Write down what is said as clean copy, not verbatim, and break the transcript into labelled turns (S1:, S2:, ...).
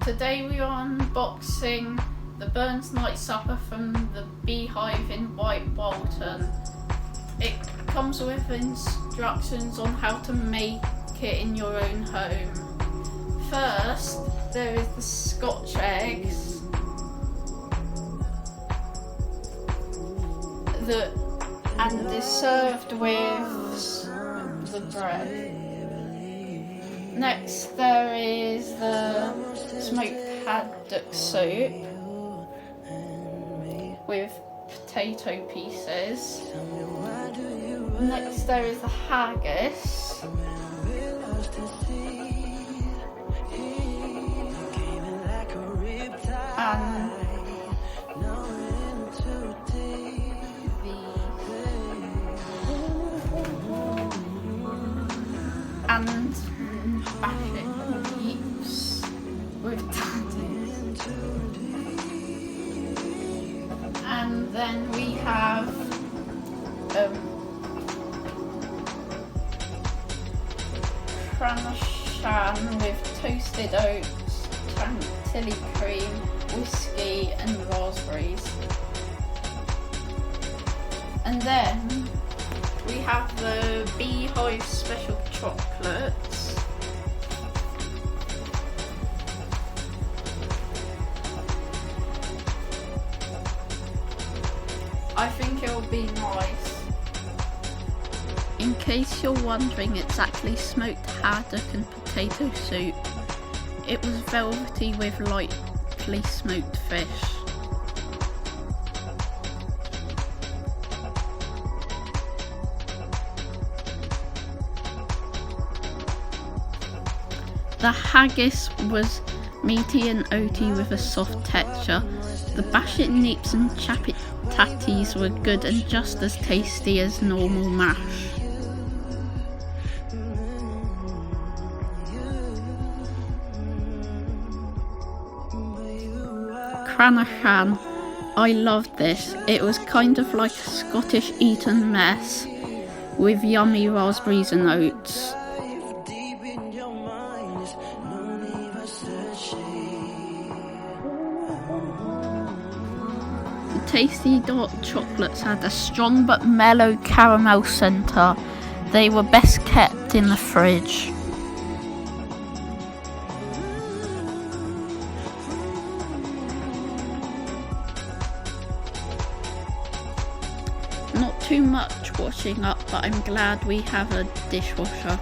S1: Today we are unboxing the Burns Night Supper from the Beehive in Waltham. It comes with instructions on how to make it in your own home. First, there is the Scotch eggs and is served with the bread. Next there is the smoked haddock soup with potato pieces. Next there is the haggis. And bashing heaps with tatties. And then we have cranachan with toasted oats, chantilly cream, whiskey and raspberries. And then we have the Beehive special chocolates. I think it'll be nice. In case you're wondering, it's actually smoked haddock and potato soup. It was velvety with lightly smoked fish. The haggis was meaty and oaty with a soft texture. The bashet neeps and tatties were good and just as tasty as normal mash. Cranachan, I loved this. It was kind of like a Scottish Eton mess with yummy raspberries and oats. The tasty dark chocolates had a strong but mellow caramel centre. They were best kept in the fridge. Not too much washing up, but I'm glad we have a dishwasher.